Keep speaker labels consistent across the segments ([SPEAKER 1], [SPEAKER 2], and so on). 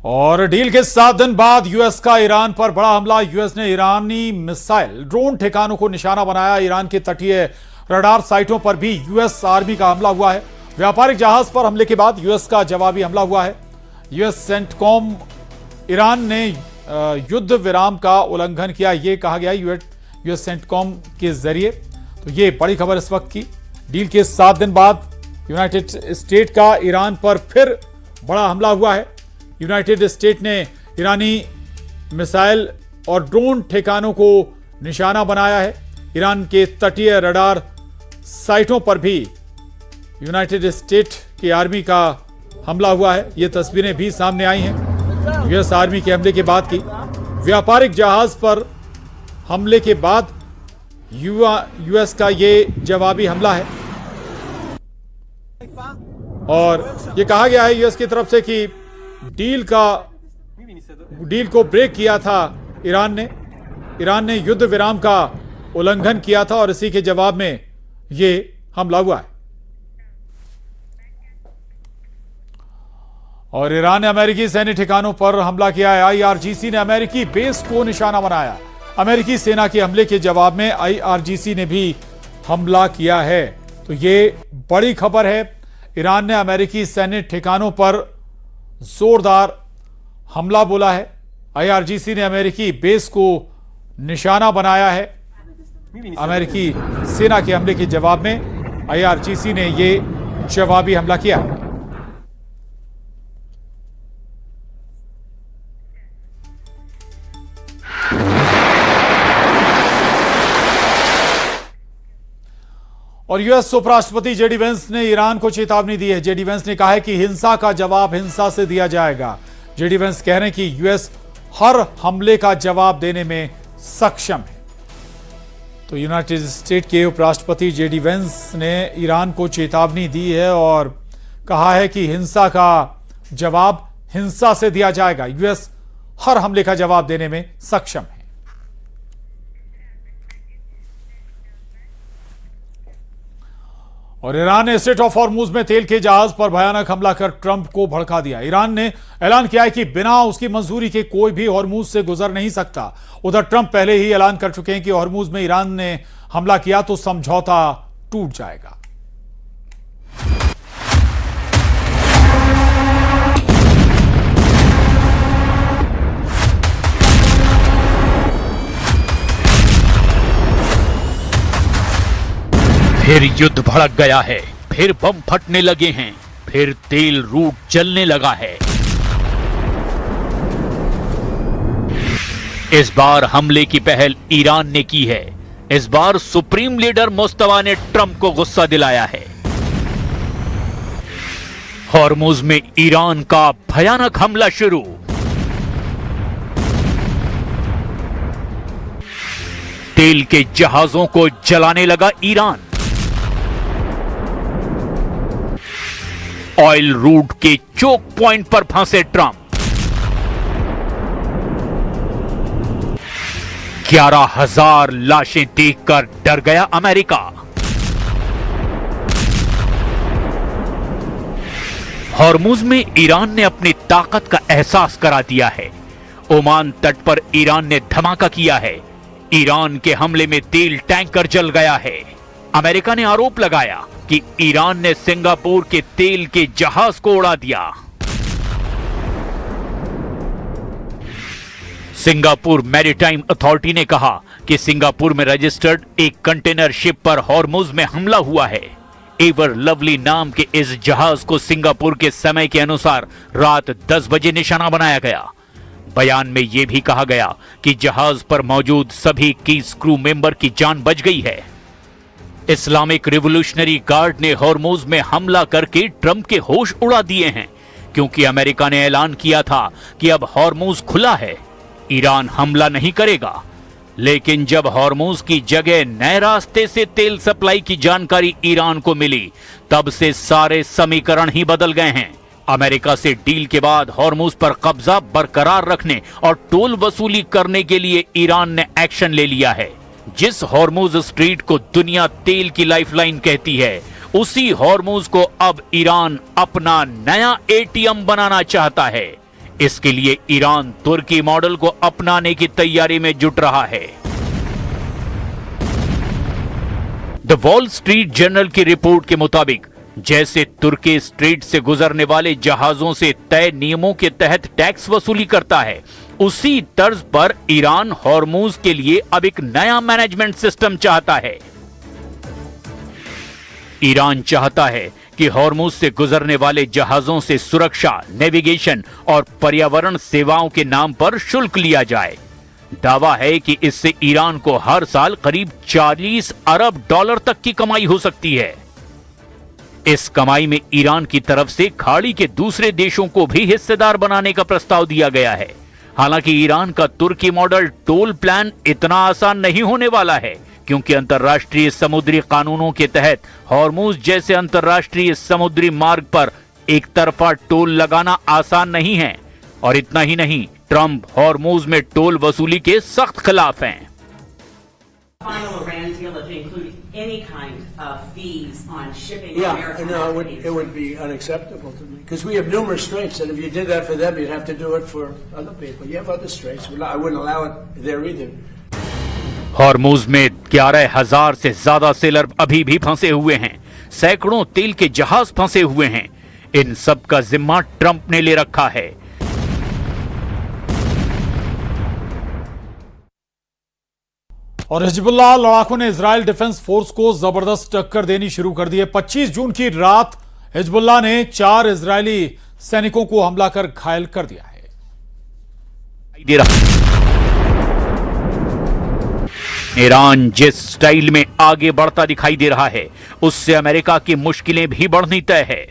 [SPEAKER 1] और डील के 7 दिन बाद यूएस का ईरान पर बड़ा हमला। यूएस ने ईरानी मिसाइल ड्रोन ठिकानों को निशाना बनाया। ईरान के तटीय रडार साइटों पर भी यूएस आर्मी का हमला हुआ है। व्यापारिक जहाज पर हमले के बाद यूएस का जवाबी हमला हुआ है। यूएस सेंटकॉम ईरान ने युद्ध विराम का उल्लंघन किया, यह कहा गया यूएस सेंटकॉम के जरिए। तो ये बड़ी खबर इस वक्त की। डील के 7 दिन बाद यूनाइटेड स्टेट का ईरान पर फिर बड़ा हमला हुआ है। यूनाइटेड स्टेट ने ईरानी मिसाइल और ड्रोन ठिकानों को निशाना बनाया है। ईरान के तटीय रडार साइटों पर भी यूनाइटेड स्टेट की आर्मी का हमला हुआ है। ये तस्वीरें भी सामने आई हैं यूएस आर्मी के हमले के बाद की। व्यापारिक जहाज पर हमले के बाद यूएस का ये जवाबी हमला है और ये कहा गया है यूएस की तरफ से कि डील को ब्रेक किया था ईरान ने युद्ध विराम का उल्लंघन किया था और इसी के जवाब में ये हमला हुआ है। और ईरान ने अमेरिकी सैन्य ठिकानों पर हमला किया है। आईआरजीसी ने अमेरिकी बेस को निशाना बनाया। अमेरिकी सेना के हमले के जवाब में आईआरजीसी ने भी हमला किया है। तो ये बड़ी खबर है। ईरान ने अमेरिकी सैन्य ठिकानों पर जोरदार हमला बोला है। आईआरजीसी ने अमेरिकी बेस को निशाना बनाया है। अमेरिकी सेना के हमले के जवाब में आईआरजीसी ने यह जवाबी हमला किया। और यूएस उपराष्ट्रपति जेडी वेंस ने ईरान को चेतावनी दी है। जेडी वेंस ने कहा है कि हिंसा का जवाब हिंसा से दिया जाएगा। जेडी वेंस कह रहे हैं कि यूएस हर हमले का जवाब देने में सक्षम है। तो यूनाइटेड स्टेट के उपराष्ट्रपति जेडी वेंस ने ईरान को चेतावनी दी है और कहा है कि हिंसा का जवाब हिंसा से दिया जाएगा। यूएस हर हमले का जवाब देने में सक्षम है। और ईरान ने स्ट्रेट ऑफ हॉर्मुज में तेल के जहाज पर भयानक हमला कर ट्रंप को भड़का दिया। ईरान ने ऐलान किया है कि बिना उसकी मंजूरी के कोई भी हॉर्मुज से गुजर नहीं सकता। उधर ट्रंप पहले ही ऐलान कर चुके हैं कि हॉर्मुज में ईरान ने हमला किया तो समझौता टूट जाएगा।
[SPEAKER 2] फिर युद्ध भड़क गया है, फिर बम फटने लगे हैं, फिर तेल रूट जलने लगा है। इस बार हमले की पहल ईरान ने की है। इस बार सुप्रीम लीडर मुस्तफा ने ट्रंप को गुस्सा दिलाया है। हॉर्मुज में ईरान का भयानक हमला शुरू। तेल के जहाजों को जलाने लगा ईरान। ऑयल रूट के चोक पॉइंट पर फंसे ट्रंप। 11,000 लाशें देखकर डर गया अमेरिका। हॉर्मुज में ईरान ने अपनी ताकत का एहसास करा दिया है। ओमान तट पर ईरान ने धमाका किया है। ईरान के हमले में तेल टैंकर जल गया है। अमेरिका ने आरोप लगाया कि ईरान ने सिंगापुर के तेल के जहाज को उड़ा दिया। सिंगापुर मैरीटाइम अथॉरिटी ने कहा कि सिंगापुर में रजिस्टर्ड एक कंटेनर शिप पर हॉर्मुज में हमला हुआ है। एवर लवली नाम के इस जहाज को सिंगापुर के समय के अनुसार रात 10 बजे निशाना बनाया गया। बयान में यह भी कहा गया कि जहाज पर मौजूद सभी कीस क्रू मेंबर की जान बच गई है। इस्लामिक रिवोल्यूशनरी गार्ड ने हॉर्मुज में हमला करके ट्रंप के होश उड़ा दिए हैं, क्योंकि अमेरिका ने ऐलान किया था कि अब हॉर्मुज खुला है, ईरान हमला नहीं करेगा। लेकिन जब हॉर्मुज की जगह नए रास्ते से तेल सप्लाई की जानकारी ईरान को मिली, तब से सारे समीकरण ही बदल गए हैं। अमेरिका से डील के बाद हॉर्मुज पर कब्जा बरकरार रखने और टोल वसूली करने के लिए ईरान ने एक्शन ले लिया है। जिस हॉर्मुज स्ट्रीट को दुनिया तेल की लाइफलाइन कहती है, उसी हॉर्मुज को अब ईरान अपना नया एटीएम बनाना चाहता है। इसके लिए ईरान तुर्की मॉडल को अपनाने की तैयारी में जुट रहा है। द वॉल स्ट्रीट जर्नल की रिपोर्ट के मुताबिक जैसे तुर्की स्ट्रेट से गुजरने वाले जहाजों से तय नियमों के तहत टैक्स वसूली करता है, उसी तर्ज पर ईरान हॉर्मूज के लिए अब एक नया मैनेजमेंट सिस्टम चाहता है। ईरान चाहता है कि हॉर्मूज से गुजरने वाले जहाजों से सुरक्षा, नेविगेशन और पर्यावरण सेवाओं के नाम पर शुल्क लिया जाए। दावा है कि इससे ईरान को हर साल करीब 40 अरब डॉलर तक की कमाई हो सकती है। इस कमाई में ईरान की तरफ से खाड़ी के दूसरे देशों को भी हिस्सेदार बनाने का प्रस्ताव दिया गया है। हालांकि ईरान का तुर्की मॉडल टोल प्लान इतना आसान नहीं होने वाला है, क्योंकि अंतर्राष्ट्रीय समुद्री कानूनों के तहत हॉर्मूज जैसे अंतर्राष्ट्रीय समुद्री मार्ग पर एक तरफा टोल लगाना आसान नहीं है। और इतना ही नहीं, ट्रंप हॉर्मूज में टोल वसूली के सख्त खिलाफ हैं।
[SPEAKER 3] Final Iran deal if it included any kind of fees on shipping
[SPEAKER 4] Yeah,
[SPEAKER 3] American
[SPEAKER 4] no,
[SPEAKER 3] companies.
[SPEAKER 4] it would be unacceptable to me because we have numerous straits, and if you did that for them, you'd have to do it for other people. You have other straits. I wouldn't allow it there either.
[SPEAKER 2] Hormuz में 11,000 से ज्यादा seller अभी भी फंसे हुए हैं। सैकड़ों तेल के जहाज फंसे हुए हैं। इन सब का जिम्मा ट्रंप ने ले रखा है।
[SPEAKER 1] और हिजबुल्लाह लड़ाकों ने इजराइल डिफेंस फोर्स को जबरदस्त टक्कर देनी शुरू कर दी है। 25 जून की रात हिजबुल्लाह ने 4 इजरायली सैनिकों को हमला कर घायल कर दिया है।
[SPEAKER 2] ईरान जिस स्टाइल में आगे बढ़ता दिखाई दे रहा है, उससे अमेरिका की मुश्किलें भी बढ़नी तय है।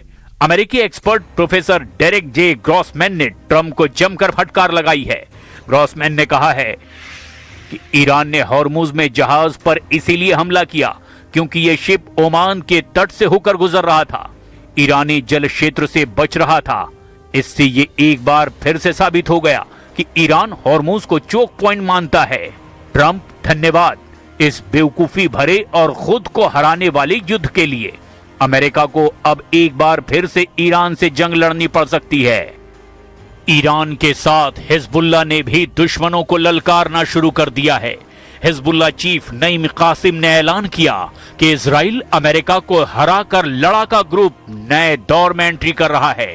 [SPEAKER 2] अमेरिकी एक्सपर्ट प्रोफेसर डेरेक जे ग्रॉसमैन ने ट्रंप को जमकर फटकार लगाई है। ग्रॉसमैन ने कहा है कि ईरान ने हॉर्मूज में जहाज पर इसीलिए हमला किया क्योंकि यह शिप ओमान के तट से होकर गुजर रहा था, ईरानी जल क्षेत्र से बच रहा था। इससे ये एक बार फिर से साबित हो गया कि ईरान हॉर्मूज को चोक पॉइंट मानता है। ट्रंप, धन्यवाद इस बेवकूफी भरे और खुद को हराने वाले युद्ध के लिए। अमेरिका को अब एक बार फिर से ईरान से जंग लड़नी पड़ सकती है। ईरान के साथ हिजबुल्लाह ने भी दुश्मनों को ललकारना शुरू कर दिया है। हिजबुल्लाह चीफ नईम कासिम ने ऐलान किया कि इजराइल अमेरिका को हराकर लड़ाका ग्रुप नए दौर में एंट्री कर रहा है।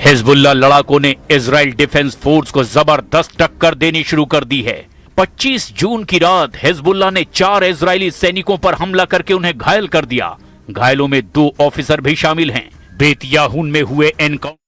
[SPEAKER 2] हिजबुल्लाह लड़ाकों ने इजराइल डिफेंस फोर्स को जबरदस्त टक्कर देनी शुरू कर दी है। 25 जून की रात हिजबुल्लाह ने 4 इजरायली सैनिकों पर हमला करके उन्हें घायल कर दिया। घायलों में 2 ऑफिसर भी शामिल हैं। बेत याहून में हुए एनकाउंटर